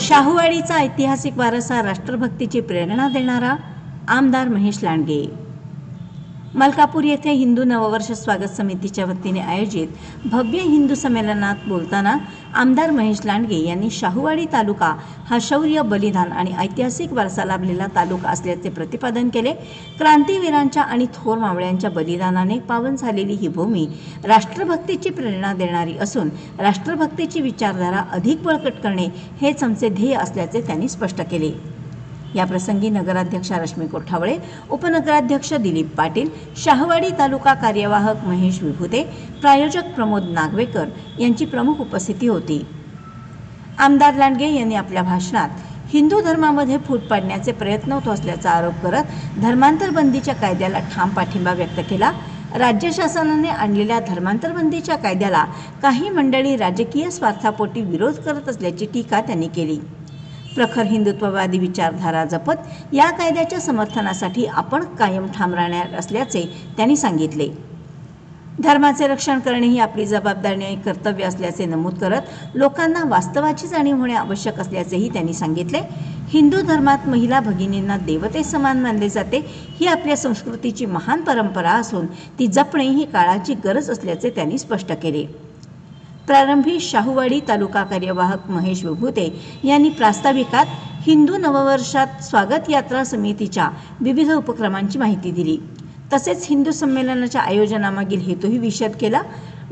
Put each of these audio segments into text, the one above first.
शाहूवाडीचा ऐतिहासिक वारसा राष्ट्रभक्तीची प्रेरणा देणारा आमदार महेश लांडगे। मलकापूर येथे हिंदू नववर्ष स्वागत समितीच्या वतीने आयोजित भव्य हिंदू संमेलनात बोलताना आमदार महेश लांडगे यांनी शाहूवाडी तालुका हा शौर्य, बलिदान आणि ऐतिहासिक वारसा लाभलेला तालुका असल्याचे प्रतिपादन केले। क्रांतीवीरांच्या आणि थोर मावळ्यांच्या बलिदानाने पावन झालेली ही भूमी राष्ट्रभक्तीची प्रेरणा देणारी असून राष्ट्रभक्तीची विचारधारा अधिक बळकट करणे हेच आमचे ध्येय असल्याचे त्यांनी स्पष्ट केले। या प्रसंगी नगराध्यक्षा रश्मी कोठावळे, उपनगराध्यक्ष दिलीप पाटील, शाहूवाडी तालुका कार्यवाहक महेश विभुते, प्रायोजक प्रमोद नागवेकर यांची प्रमुख उपस्थिती होती। आमदार लांडगे यांनी आपल्या भाषणात हिंदू धर्मामध्ये फूट पाडण्याचे प्रयत्न होत असल्याचा आरोप करत धर्मांतर बंदीच्या कायद्याला ठाम पाठिंबा व्यक्त केला। राज्य शासनाने आणलेल्या धर्मांतर बंदीच्या कायद्याला काही मंडळी राजकीय स्वार्थापोटी विरोध करत असल्याची टीका त्यांनी केली। प्रखर हिंदुत्ववादी विचारधारा जपत या कायद्याच्या समर्थनासाठी आपण कायम ठाम राहणार असल्याचे त्यांनी सांगितले। धर्माचे रक्षण करणे ही आपली जबाबदारी आणि कर्तव्य असल्याचे नमूद करत लोकांना वास्तवाची जाणीव होणे आवश्यक असल्याचेही त्यांनी सांगितले। हिंदू धर्मात महिला भगिनींना देवते समान मानले जाते, ही आपल्या संस्कृतीची महान परंपरा असून ती जपणे ही काळाची गरज असल्याचे त्यांनी स्पष्ट केले। प्रारंभी शाहूवाडी तालुका कार्यवाहक महेश विभुते यांनी प्रास्ताविकात हिंदू नववर्षात स्वागत यात्रा समितीच्या विविध उपक्रमांची माहिती दिली। तसेच हिंदू संमेलनाच्या आयोजनामागील हेतूही विशद केला।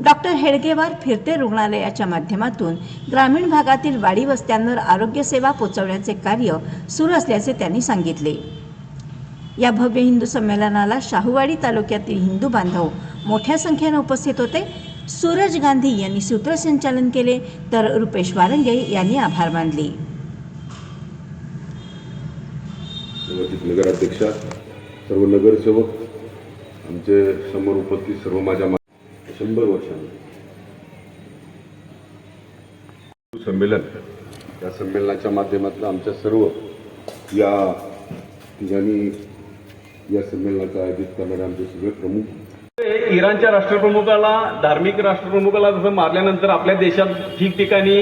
डॉक्टर हेडगेवार फिरते रुग्णालयाच्या माध्यमातून ग्रामीण भागातील वाडी वस्त्यांवर आरोग्य सेवा पोहोचवण्याचे कार्य सुरू असल्याचे त्यांनी सांगितले। या भव्य हिंदू संमेलनाला शाहूवाडी तालुक्यातील हिंदू बांधव मोठ्या संख्येने उपस्थित होते। सूरज गांधी यांनी सूत्रसंचालन केले तर रुपेश वारंगे यांनी आभार मानले। नगराध्यक्षा, सर्व नगरसेवक, आमचे समोर उपस्थित सर्व माझ्या 100 वर्षांनी संमेलन, या संमेलनाच्या माध्यमातून आमच्या सर्व या ठिकाणी या संमेलनाचं आयोजित करणारे आमचे सगळे प्रमुख, इराणच्या राष्ट्रप्रमुखाला, धार्मिक राष्ट्रप्रमुखाला जसं मारल्यानंतर आपल्या देशात ठिकठिकाणी